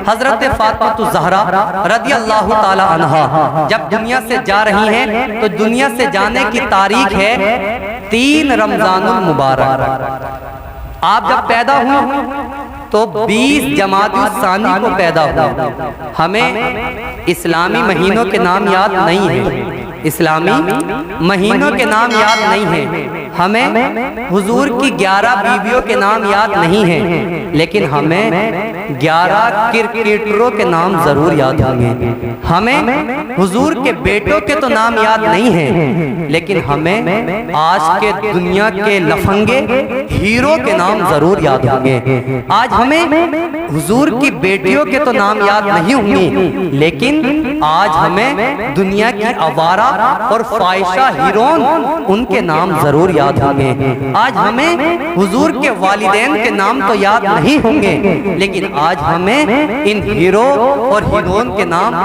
حضرت فاطمہ الزہرا رضی اللہ تعالی عنہا جب دنیا سے جا رہی ہیں تو دنیا سے جانے کی تاریخ ہے 3 رمضان المبارک۔ آپ جب پیدا ہوئے تو 20 جمادی الثانی کو پیدا ہوا۔ ہمیں اسلامی مہینوں کے نام یاد نہیں ہیں، اسلامی مہینوں کے نام یاد نہیں ہیں، ہمیں حضور کی 11 بیویوں کے نام یاد نہیں ہیں، لیکن ہمیں 11 کرکٹروں کے نام ضرور یاد ہوں گے۔ ہمیں حضور کے بیٹوں کے تو نام یاد نہیں ہیں، لیکن ہمیں آج کے دنیا کے لفنگے ہیرو کے نام ضرور یاد ہوں گے۔ آج ہمیں حضور کی بیٹیوں کے تو نام یاد نہیں ہوں گے، لیکن آج ہمیں دنیا کی آوارہ اور فاحشہ ہیرون ان کے نام ضرور یاد ہوں گے۔ آج ہمیں حضور کے والدین کے نام تو یاد نہیں ہوں گے، لیکن آج ہمیں ان ہیرو اور ہیرون کے نام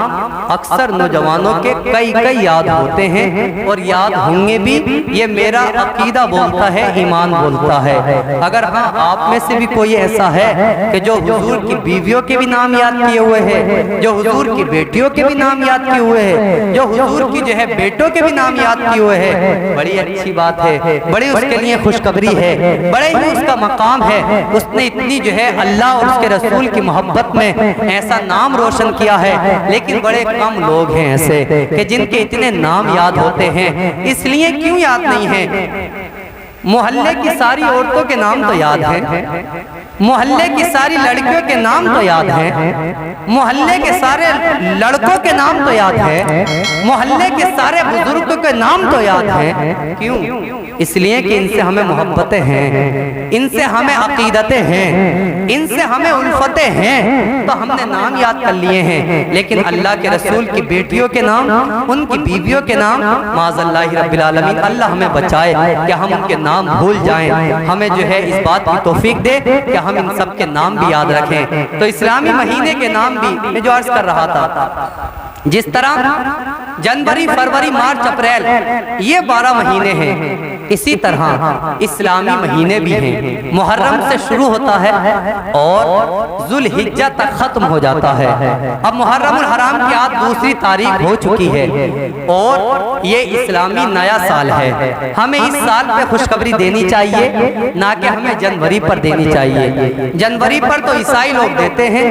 اکثر نوجوانوں کے کئی یاد ہوتے ہیں اور یاد ہوں گے بھی۔ یہ میرا عقیدہ بولتا ہے، ایمان بولتا ہے۔ اگر ہاں آپ میں سے بھی کوئی ایسا ہے کہ جو حضور کی بیویوں کے بھی نام یاد کیے ہوئے ہے، جو حضور کی بیٹیوں کے بھی نام یاد کیے ہوئے ہے، جو حضور کی جو ہے بیٹوں کے بھی نام یاد کیے ہوئے ہے، بڑی اچھی بات ہے، بڑی اس کے لیے خوشخبری ہے، بڑے ہی اس کا مقام ہے۔ اس نے اتنی جو ہے اللہ اور اس کے رسول کی محبت میں ایسا نام روشن کیا ہے، لیکن بڑے کم لوگ ہیں ایسے کہ جن کے اتنے نام یاد ہوتے ہیں۔ اس لیے کیوں یاد نہیں ہے؟ محلے کی ساری عورتوں کے نام تو یاد ہیں، محلے کی ساری لڑکیوں کے نام تو یاد ہیں، محلے کے سارے لڑکوں کے نام تو یاد ہیں، محلے کے سارے بزرگوں کے نام تو یاد ہیں۔ کیوں؟ اس لیے کہ ان سے ہمیں محبتیں ہیں، ان سے ہمیں عقیدتیں ہیں، ان سے ہمیں الفتیں ہیں، تو ہم نے نام یاد کر لیے ہیں۔ لیکن اللہ کے رسول کی بیٹیوں کے نام، ان کی بیویوں کے نام، معاذ اللہ رب العالمین، اللہ ہمیں بچائے کہ ہم ان کے نام بھول جائیں۔ ہمیں جو ہے اس بات کی توفیق دے کہ ہم ان سب کے نام بھی یاد رکھیں۔ تو اسلامی مہینے کے نام بھی میں جو عرض کر رہا تھا، جس طرح جنوری، فروری، مارچ، اپریل یہ 12 مہینے ہیں، اسی طرح اسلامی مہینے بھی ہیں۔ محرم سے شروع ہوتا ہے اور ذوالحجہ تک ختم ہو جاتا ہے۔ اب محرم الحرام کی آج 2 تاریخ ہو چکی ہے اور یہ اسلامی نیا سال ہے۔ ہمیں اس سال پہ خوشخبری دینی چاہیے، نہ کہ ہمیں جنوری پر دینی چاہیے۔ جنوری پر تو عیسائی لوگ دیتے ہیں،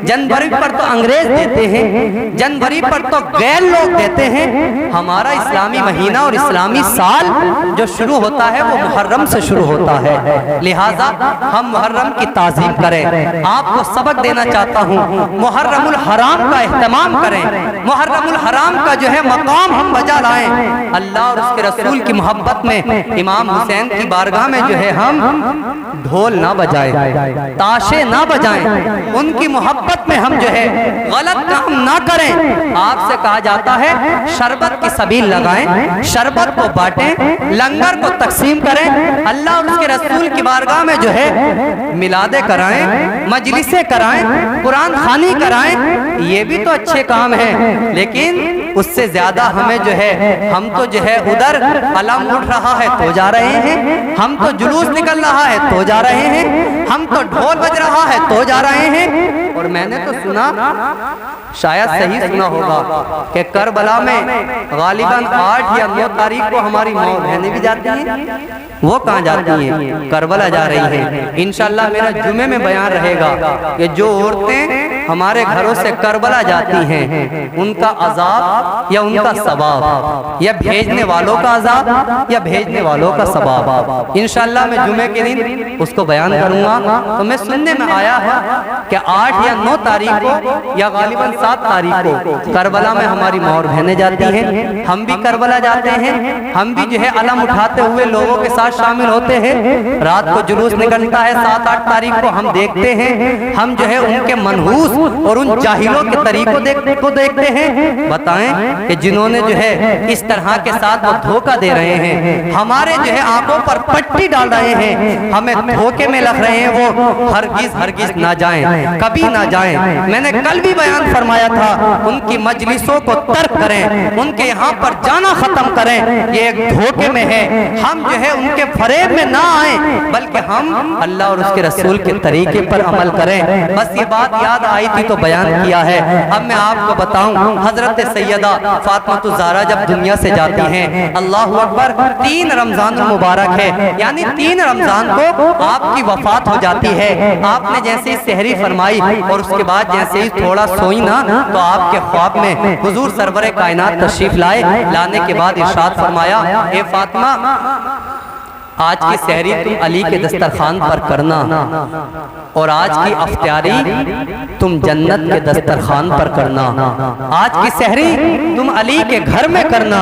جنوری پر تو انگریز دیتے ہیں، جنوری پر تو غیر لوگ دیتے ہیں۔ ہمارا اسلامی مہینہ اور اسلامی سال جو شروع ہوتا ہے وہ محرم سے شروع ہوتا ہے، لہٰذا ہم محرم کی تعظیم کریں۔ آپ کو سبق دینا چاہتا ہوں، محرم الحرام کا اہتمام کریں، محرم الحرام کا جو ہے مقام ہم بجا لائیں۔ اللہ اور اس کے رسول کی محبت میں امام حسین کی بارگاہ میں جو ہے ہم ڈھول نہ بجائیں، تاشے نہ بجائیں، ان کی محبت میں ہم جو ہے غلط کام نہ کریں۔ آپ سے کہا جاتا ہے شربت کی سبیل لگائیں، شربت کو بانٹیں، لنگر کو تقسیم کریں، اللہ اور اس کے رسول کی بارگاہ میں جو ہے میلادیں کرائیں، مجلسیں کرائیں، قرآن خوانی کرائیں، یہ بھی تو اچھے کام ہیں۔ لیکن اس سے زیادہ ہمیں جو ہے ہم تو جو ہے ادھر علم اٹھ رہا ہے تو جا رہے ہیں، ہم تو جلوس نکل رہا ہے تو جا رہے ہیں، ہم تو ڈھول بج رہا ہے تو جا رہے ہیں۔ اور میں نے تو سنا، شاید صحیح سنا ہوگا کہ کربلا میں غالباً 8 یا 9 تاریخ کو ہماری ماں بہنیں بھی جاتی ہیں۔ وہ کہاں جاتی ہیں؟ کربلا جا رہی ہیں۔ انشاءاللہ میرا جمعے میں بیان رہے گا کہ جو عورتیں ہمارے گھروں سے کربلا جاتی ہیں ان کا عذاب یا ان کا ثواب، یا بھیجنے والوں کا عذاب یا بھیجنے والوں کا ثواب، انشاءاللہ میں جمعے کے دن اس کو بیان کروں گا۔ تو میں سننے میں آیا ہے کہ 8 یا 9 تاریخ کو یا غالباً 7 تاریخ کو کربلا میں ہماری ماں اور بہنیں جاتی ہیں۔ ہم بھی کربلا جاتے ہیں، ہم بھی جو ہے علم اٹھاتے ہوئے لوگوں کے ساتھ شامل ہوتے ہیں۔ رات کو جلوس نکلتا ہے، 7-8 تاریخ کو ہم دیکھتے ہیں، ہم جو ہے ان کے منحوس اور ان جاہلوں کے طریقوں کو دیکھتے ہیں۔ بتائیں کہ جنہوں نے جو ہے اس طرح کے ساتھ وہ دھوکہ دے رہے ہیں، ہمارے جو ہے آنکھوں پر پٹی ڈال رہے ہیں، ہمیں دھوکے میں لگ رہے ہیں، وہ ہرگز نہ جائیں، کبھی نہ جائیں۔ میں نے کل بھی بیان فرمایا تھا، ان کی مجلسوں کو ترک کریں، ان کے یہاں پر جانا ختم کریں، یہ ایک دھوکے میں ہے۔ ہم جو ہے ان کے فریب میں نہ آئیں بلکہ ہم اللہ اور اس کے رسول کے طریقے پر عمل کریں۔ بس یہ بات یاد آئی تھی تو بیان کیا ہے۔ اب میں آپ کو بتاؤں، حضرت سیدہ فاطمہ الزہرا جب دنیا سے جاتی ہیں، اللہ اکبر، 3 رمضان المبارک ہے، یعنی 3 رمضان کو آپ کی وفات ہو جاتی ہے۔ آپ نے جیسے ہی سحری فرمائی اور اس کے بعد جیسے ہی تھوڑا سوئی نا تو آپ کے خواب میں حضور سرور کائنات تشریف لانے کے بعد ارشاد فرمایا، اے فاطمہ، آج کی سحری تم علی کے دسترخوان پر کرنا اور آج کی افطاری تم جنت کے دسترخوان پر کرنا۔ آج کی سحری تم علی کے گھر میں کرنا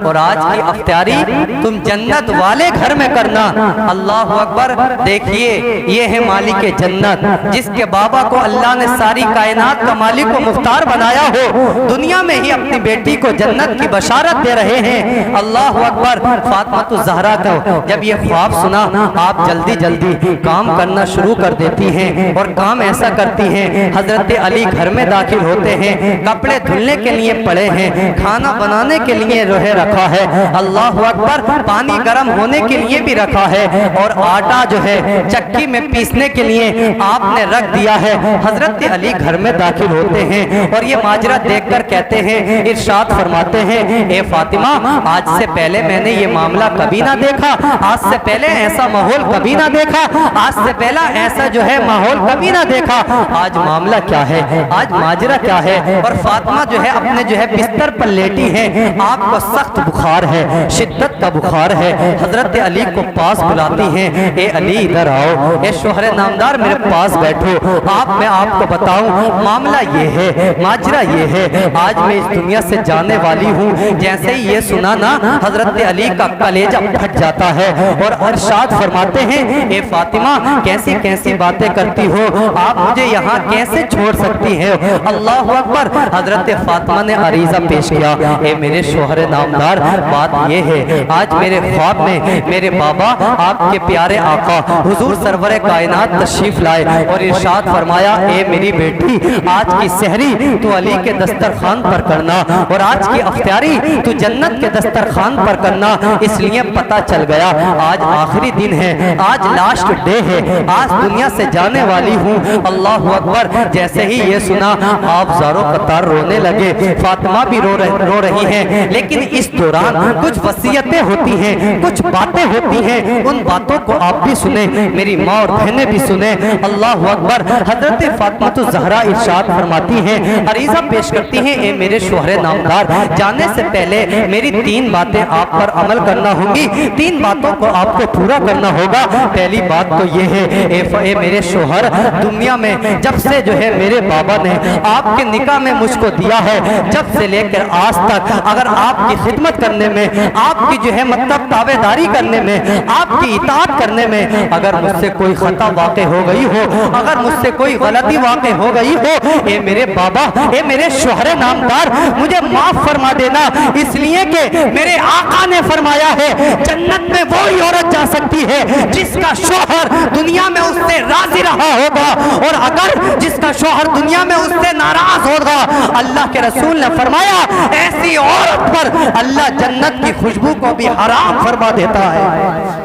اور آج کی افطاری تم جنت والے گھر میں کرنا۔ اللہ اکبر، دیکھیے یہ ہے مالک جنت، جس کے بابا کو اللہ نے ساری کائنات کا مالک و مختار بنایا ہو، دنیا میں ہی اپنی بیٹی کو جنت کی بشارت دے رہے ہیں۔ اللہ اکبر، فاطمہ الزہرا کو جب یہ خواب سنا، آپ جلدی جلدی کام کرنا شروع کر دیتی ہیں اور کام ایسا کرتی ہیں، حضرت علی گھر میں داخل ہوتے ہیں، کپڑے دھلنے کے لیے پڑے ہیں، کھانا بنانے کے لیے رکھا ہے، اللہ اکبر، پانی گرم ہونے کے لیے بھی رکھا ہے، اور آٹا جو ہے چکی میں پیسنے کے لیے آپ نے رکھ دیا ہے۔ حضرت علی گھر میں داخل ہوتے ہیں اور یہ ماجرا دیکھ کر کہتے ہیں، ارشاد فرماتے ہیں، اے فاطمہ، آج سے پہلے میں نے یہ معاملہ کبھی نہ دیکھا، آج سے پہلے ایسا ماحول کبھی نہ دیکھا، آج سے پہلا ایسا جو ہے ماحول کبھی نہ دیکھا۔ آج معاملہ کیا ہے، آج ماجرا کیا ہے؟ اور فاطمہ جو ہے اپنے جو ہے بستر پر لیٹی ہیں، آپ کو سخت بخار ہے، شدت کا بخار ہے۔ حضرت علی کو پاس بلاتی ہیں، اے علی ادھر آؤ، اے شوہر نامدار میرے پاس بیٹھو، میں آپ کو بتاؤں معاملہ یہ ہے، ماجرا یہ ہے، آج میں اس دنیا سے جانے والی ہوں۔ جیسے ہی یہ سنا نا، حضرت علی کا کلیجہ پھٹ جاتا ہے اور ارشاد فرماتے ہیں، اے فاطمہ، کیسی کیسی باتیں کرتی ہو، آپ مجھے یہاں کیسے چھوڑ سکتی ہیں؟ اللہ اکبر، حضرت فاطمہ نے عریضہ پیش کیا، اے میرے شوہر نامدار، بات یہ ہے، آج میرے خواب میں میرے بابا آپ کے پیارے آقا حضور سرور کائنات تشریف لائے اور ارشاد فرمایا، اے میری بیٹی، آج کی سحری تو علی کے دسترخوان پر کرنا اور آج کی افطاری تو جنت کے دسترخوان پر کرنا۔ اس لیے پتہ چل گیا آج آخری دن ہے، آج لاسٹ ڈے ہے، آج دنیا سے جانے والی ہوں۔ اللہ اکبر، جیسے ہی یہ سنا آپ زاروں قطار رونے لگے، فاطمہ بھی رو رہی ہیں، لیکن اس دوران کچھ وصیتیں ہوتی ہیں، کچھ باتیں ہوتی ہیں، ان باتوں کو آپ بھی سنیں، میری ماں اور بہنیں بھی سنیں۔ اللہ اکبر، حضرت فاطمہ الزہرا ارشاد فرماتی ہیں، عریضہ پیش کرتی ہیں، اے میرے شوہر نامدار، جانے سے پہلے میری 3 باتیں آپ پر عمل کرنا ہوں گی، 3 باتوں کو آپ کو پورا کرنا ہوگا۔ پہلی بات تو یہ ہے، اے میرے شوہر، دنیا میں جب سے جو ہے میرے بابا نے آپ کے نکاح میں مجھ کو دیا ہے، جب سے لے کر آج تک اگر آپ کی خدمت کرنے میں، آپ کی جو ہے مطلب تابعداری کرنے میں، آپ کی اطاعت کرنے میں اگر مجھ سے کوئی خطا واقع ہو گئی ہو، اگر مجھ سے کوئی غلطی واقع ہو گئی ہو، اے میرے بابا، اے میرے شوہر نامدار، مجھے معاف فرما دینا، اس لیے کہ میرے آقا نے فرمایا ہے، جنت میں وہی عورت جا سکتی ہے جس کا شوہر دنیا میں اس سے راضی رہا ہوگا، اور اگر جس کا شوہر دنیا میں اس سے ناراض ہوگا، اللہ کے رسول نے فرمایا ایسی عورت پر اللہ جنت کی خوشبو کو بھی حرام فرما دیتا ہے۔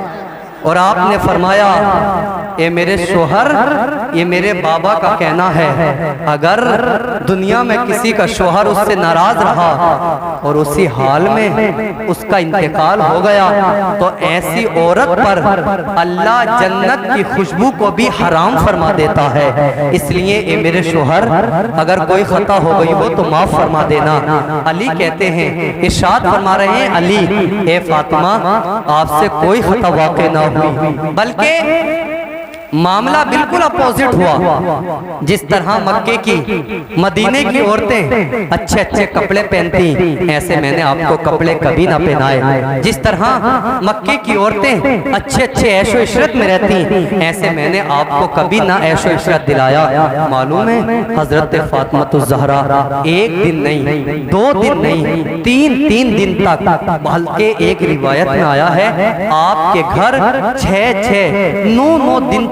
اور آپ نے فرمایا، اے میرے شوہر، یہ میرے بابا کا کہنا ہے، اگر دنیا میں کسی کا شوہر اس سے ناراض رہا اور اسی حال میں اس کا انتقال ہو گیا تو ایسی عورت پر اللہ جنت کی خوشبو کو بھی حرام فرما دیتا ہے۔ اس لیے اے میرے شوہر، اگر کوئی خطا ہو گئی ہو تو معاف فرما دینا۔ علی کہتے ہیں، ارشاد فرما رہے ہیں، علی، اے فاطمہ، آپ سے کوئی خطا واقع نہ ہوئی، بلکہ معاملہ بالکل اپوزٹ ہوا۔ جس طرح مکے کی، مدینے کی عورتیں اچھے اچھے کپڑے پہنتی، ایسے میں نے آپ کو کپڑے کبھی نہ پہنائے۔ جس طرح مکے کی عورتیں اچھے اچھے عیش و عشرت میں رہتی، ایسے میں نے آپ کو کبھی نہ عیش و عشرت دلایا۔ معلوم ہے حضرت فاطمہ الزہرا 1 دن نہیں، 2 دن نہیں، 3 دن تک، بلکہ ایک روایت میں آیا ہے آپ کے گھر 6 9 دن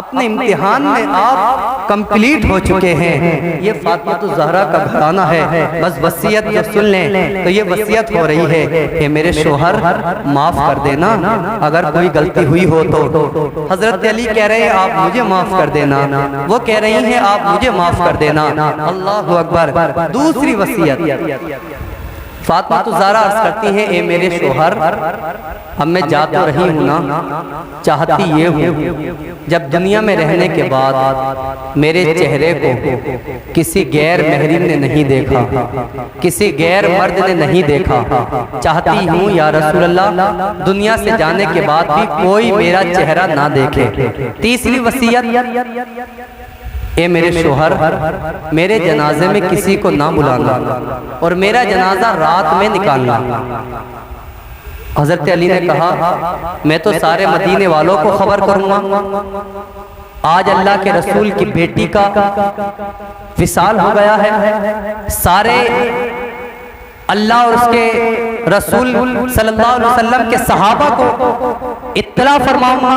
اپنے امتحان میں آپ کمپلیٹ ہو چکے ہیں۔ یہ فاطمہ الزہرا کا گھرانہ ہے۔ بس وصیت جو سن لیں تو یہ وصیت ہو رہی ہے کہ میرے شوہر معاف کر دینا اگر کوئی غلطی ہوئی ہو تو۔ حضرت علی کہہ رہے ہیں آپ مجھے معاف کر دینا، وہ کہہ رہی ہیں آپ مجھے معاف کر دینا۔ اللہ اکبر۔ دوسری وصیت فاطمہ الزہرا عرض کرتی ہیں اے میرے شوہر، اب میں جا تو رہی ہوں نا، چاہتی یہ ہوں جب دنیا میں رہنے کے بعد میرے چہرے کو کسی غیر محرم نے نہیں دیکھا، کسی غیر مرد نے نہیں دیکھا، چاہتی ہوں یا رسول اللہ دنیا سے جانے کے بعد بھی کوئی میرا چہرہ نہ دیکھے۔ تیسری وصیت اے میرے شوہر، میرے جنازے میں کسی کو نہ بلانا اور میرا جنازہ رات میں نکالنا۔ حضرت علی نے کہا میں تو سارے مدینے والوں کو خبر کروں گا، آج اللہ کے رسول کی بیٹی کا وصال ہو گیا ہے، سارے اللہ اور اس کے رسول صلی اللہ علیہ وسلم کے صحابہ کو اطلاع فرماؤں گا،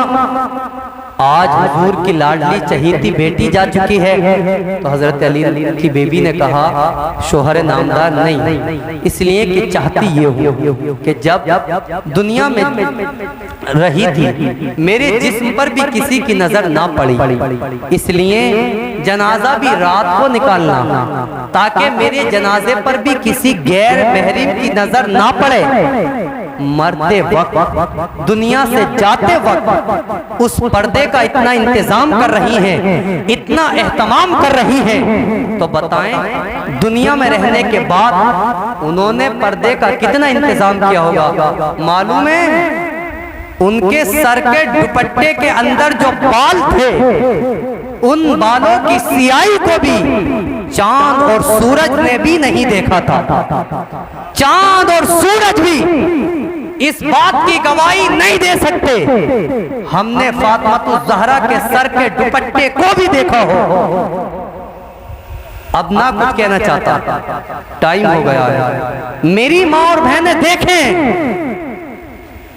آج حضور کی لاڈلی چہیتی بیٹی جا چکی ہے۔ تو حضرت علی کی بیوی نے کہا شوہر نامدار نہیں، اس لیے کہ چاہتی یہ ہو کہ جب دنیا میں رہی تھی میرے جسم پر بھی کسی کی نظر نہ پڑی، اس لیے جنازہ بھی رات کو نکالنا تاکہ میرے جنازے پر بھی کسی غیر محرم کی نظر نہ پڑے۔ مرتے وقت دنیا سے جاتے وقت اس پردے کا اتنا انتظام کر رہی ہیں، اتنا اہتمام کر رہی ہیں، تو بتائیں دنیا میں رہنے کے بعد انہوں نے پردے کا کتنا انتظام کیا ہوگا؟ معلوم ہے ان کے سر کے دوپٹے کے اندر جو بال تھے ان بالوں کی سیاہی کو بھی چاند اور سورج نے بھی نہیں دیکھا تھا۔ چاند اور سورج بھی اس بات کی گواہی نہیں دے سکتے ہم نے فاطمہ الزہرا کے سر کے دوپٹے کو بھی دیکھا ہو۔ اب نہ کچھ کہنا چاہتا، ٹائم ہو گیا ہے۔ میری ماں اور بہنیں دیکھیں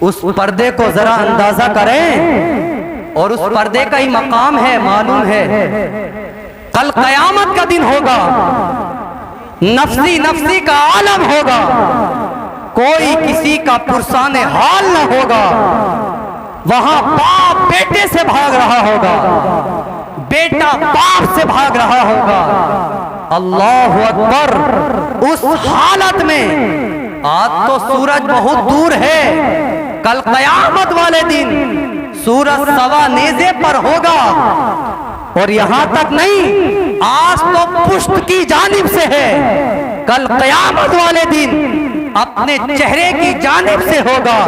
اس پردے کو ذرا اندازہ کریں، اور اس پردے کا ہی مقام ہے، معلوم ہے کل قیامت کا دن ہوگا، نفسی نفسی کا عالم ہوگا، کوئی کسی کا پرسان حال نہ ہوگا، وہاں باپ بیٹے سے بھاگ رہا ہوگا، بیٹا باپ سے بھاگ رہا ہوگا۔ اللہ اکبر۔ اس حالت میں آج تو سورج بہت دور ہے، کل قیامت والے دن سورج سوا نیزے پر ہوگا، اور یہاں تک نہیں آج تو پشت کی جانب سے ہے، کل قیامت والے دن اپنے چہرے کی جانب سے ہوگا۔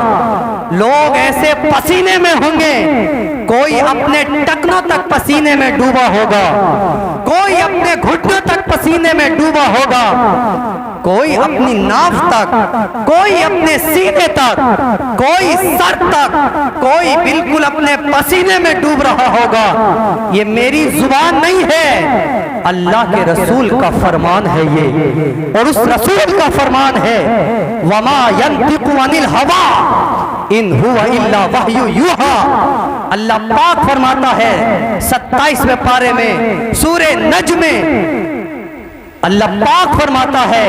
لوگ ایسے پسینے میں ہوں گے، کوئی اپنے ٹکنوں تک پسینے میں ڈوبا ہوگا، کوئی اپنے گھٹنوں تک پسینے میں ڈوبا ہوگا، کوئی اپنی ناف تک، کوئی اپنے سینے تک، کوئی سر تک، کوئی بالکل اپنے پسینے میں ڈوب رہا ہوگا۔ یہ میری زبان نہیں ہے، اللہ کے رسول کا فرمان ہے یہ، اور اس رسول کا فرمان ہے وَمَا يَنْطِقُ عَنِ الْهَوَىٰ إِنْ هُوَ إِلَّا وَحْيٌ يُوحَىٰ۔ اللہ پاک فرماتا ہے 27ویں پارے میں سورہ نجم میں، اللہ پاک فرماتا ہے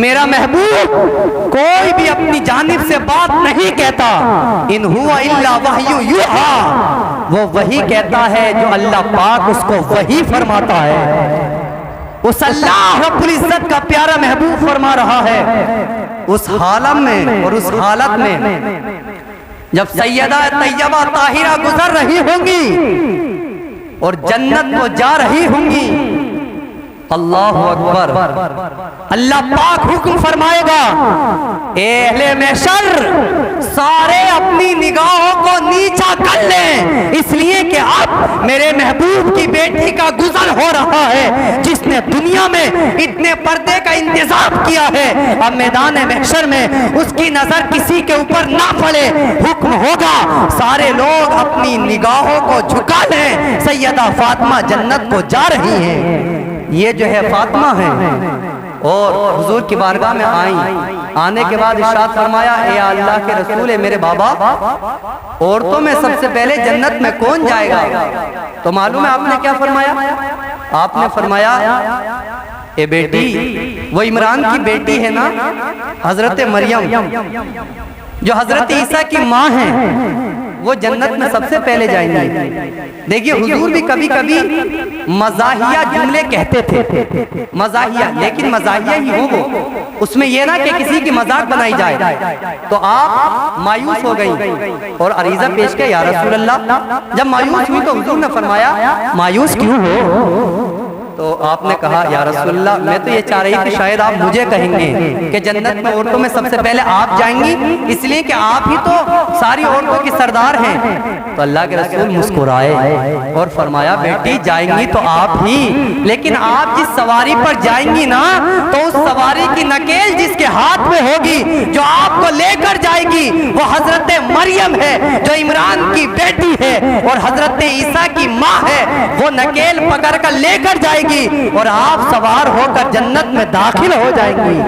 میرا محبوب کوئی بھی اپنی جانب سے بات نہیں کہتا، ان ہوا الا وحی یوحا، وہ وہی کہتا ہے جو اللہ پاک اس کو وہی فرماتا ہے۔ اس اللہ رب العزت کا پیارا محبوب فرما رہا ہے اس عالم میں اور اس حالت میں جب سیدہ طیبہ طاہرہ گزر رہی ہوں گی اور جنت کو جا رہی ہوں گی، اللہ اکبر، اللہ پاک حکم فرمائے گا اے اہل محشر سارے اپنی نگاہوں کو نیچا کر لیں، اس لیے کہ اب میرے محبوب کی بیٹی کا گزر ہو رہا ہے جس نے دنیا میں اتنے پردے کا انتظام کیا ہے، اب میدان محشر میں اس کی نظر کسی کے اوپر نہ پڑے، حکم ہوگا سارے لوگ اپنی نگاہوں کو جھکا لیں، سیدہ فاطمہ جنت کو جا رہی ہیں۔ یہ جو ہے فاطمہ ہے، اور حضور کی بارگاہ میں آئیں. آنے کے بعد ارشاد فرمایا اے اللہ کے رسول اے میرے بابا عورتوں میں سب سے پہلے جنت میں کون جائے گا؟ تو معلوم ہے آپ نے کیا فرمایا؟ آپ نے فرمایا اے بیٹی وہ عمران کی بیٹی ہے نا حضرت مریم جو حضرت عیسیٰ کی ماں ہیں وہ جنت میں سب سے پہلے جائیں گے. دیکھیے حضور بھی کبھی کبھی مزاحیہ جملے کہتے تھے, مزاحیہ, لیکن مزاحیہ ہی ہو وہ, اس میں یہ نہ کہ کسی کی مذاق بنائی جائے. تو آپ مایوس ہو گئی اور عریضہ پیش کیا یا رسول اللہ. جب مایوس ہوئی تو حضور نے فرمایا مایوس کیوں ہو؟ تو آپ نے کہا یا رسول اللہ میں تو یہ چاہ رہی تھی شاید آپ مجھے کہیں گے کہ جنت میں عورتوں میں سب سے پہلے آپ جائیں گی, اس لیے کہ آپ ہی تو ساری عورتوں کی سردار ہیں. تو اللہ کے رسول مسکرائے اور فرمایا بیٹی جائیں گی تو آپ ہی, لیکن آپ جس سواری پر جائیں گی نا تو اس سواری کی نکیل جس کے ہاتھ میں ہوگی جو آپ کو لے کر جائے گی وہ حضرت مریم ہے جو عمران کی بیٹی ہے اور حضرت عیسیٰ کی ماں ہے. وہ نکیل پکڑ کر لے کر جائے گی اور آپ سوار ہو کر جنت میں داخل ہو جائیں گی.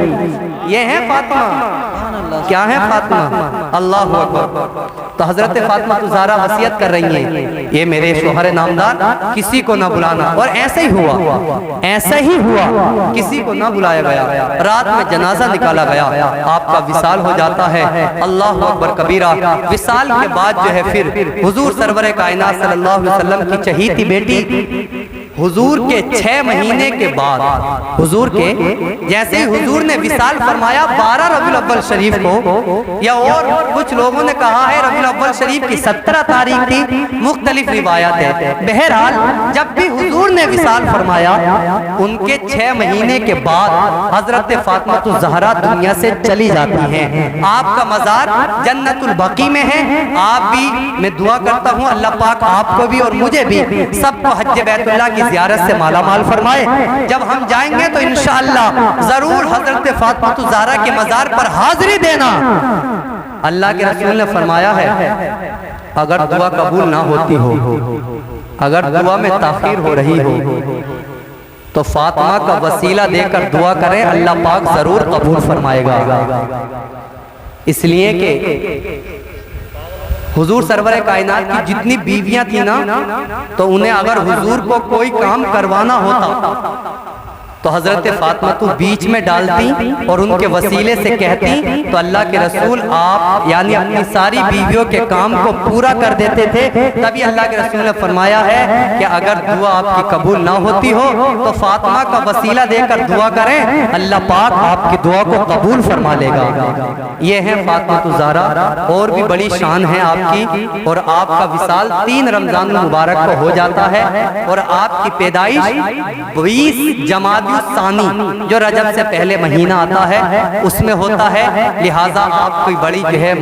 یہ ہے فاطمہ. کیا ہے فاطمہ؟ اللہ اکبر. تو حضرت فاطمہ الزہرا وصیت کر رہی ہیں یہ میرے شوہر نامدار کسی کو نہ بلانا, اور ایسا ہی ہوا, ایسا ہی ہوا, کسی کو نہ بلایا گیا. رات میں جنازہ نکالا گیا, آپ کا وصال ہو جاتا ہے. اللہ اکبر کبیرہ. وصال کے بعد جو ہے پھر حضور سرور کائنات صلی اللہ علیہ وسلم کی چہیتی بیٹی حضور کے 6 مہینے کے بعد, حضور کے جیسے ہی حضور نے وصال فرمایا 12 ربیع الاول شریف کو, یا اور کچھ لوگوں نے کہا ہے ربیع الاول شریف کی 17 تاریخ تھی, مختلف روایات ہے. بہرحال جب بھی حضور نے وصال فرمایا ان کے 6 مہینے کے بعد حضرت فاطمہ الزہرا دنیا سے چلی جاتی ہیں. آپ کا مزار جنت البقیع میں ہے. آپ بھی, میں دعا کرتا ہوں اللہ پاک آپ کو بھی اور مجھے بھی سب کو حج بیت اللہ کی زیارت سے مالا مال فرمائے. جب ہم جائیں گے تو انشاءاللہ ضرور حضرت فاطمہ الزہرا کے مزار پر حاضری دینا. اللہ کے رسول نے فرمایا ہے اگر دعا قبول نہ ہوتی ہو, اگر دعا میں تاخیر ہو رہی ہو تو فاطمہ کا وسیلہ دے کر دعا کریں, اللہ پاک ضرور قبول فرمائے گا. اس لیے کہ حضور سرور کائنات کی جتنی بیویاں تھیں نا تو انہیں اگر حضور کو کوئی کام کروانا ہوتا تو حضرت فاطمہ تو بیچ میں ڈالتی اور ان کے وسیلے سے کہتی تو اللہ کے رسول آپ یعنی اپنی ساری بیویوں کے کام کو پورا کر دیتے تھے. تبھی اللہ کے رسول نے فرمایا ہے کہ اگر دعا آپ کی قبول نہ ہوتی ہو تو فاطمہ کا وسیلہ دے کر دعا کریں, اللہ پاک آپ کی دعا کو قبول فرما لے گا. یہ ہے فاطمہ الزہرا. اور بھی بڑی شان ہے آپ کی, اور آپ کا وصال 3 رمضان المبارک کو ہو جاتا ہے, اور آپ کی پیدائش 20 جمادی ثانی جو رجب سے پہلے مہینہ آتا ہے اس میں ہوتا ہے. لہٰذا آپ کی بڑی جو ہے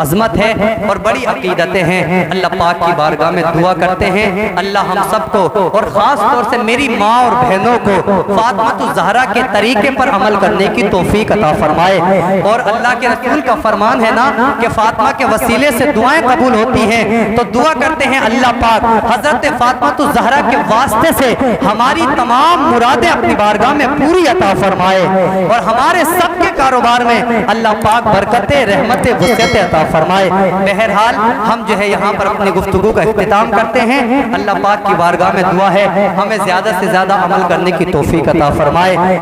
عظمت ہے اور بڑی عقیدتیں ہیں. اللہ پاک کی بارگاہ میں دعا کرتے ہیں اللہ ہم سب کو اور خاص طور سے میری ماں اور بہنوں کو فاطمہ الزہرا کے طریقے پر عمل کرنے کی توفیق عطا فرمائے. اور اللہ کے رسول کا فرمان ہے نا کہ فاطمہ کے وسیلے سے دعائیں قبول ہوتی ہیں, تو دعا کرتے ہیں اللہ پاک حضرت فاطمہ الزہرا کے واسطے سے ہماری تمام مرادیں اپنی بارگاہ میں پوری عطا فرمائے, اور ہمارے سب کے کاروبار میں اللہ پاک برکتیں رحمتیں وسعتیں عطا فرمائے. بہرحال ہم جو ہے یہاں پر اپنی گفتگو کا اختتام کرتے ہیں. اللہ پاک کی بارگاہ میں دعا ہے ہمیں زیادہ سے زیادہ عمل کرنے کی توفیق عطا فرمائے.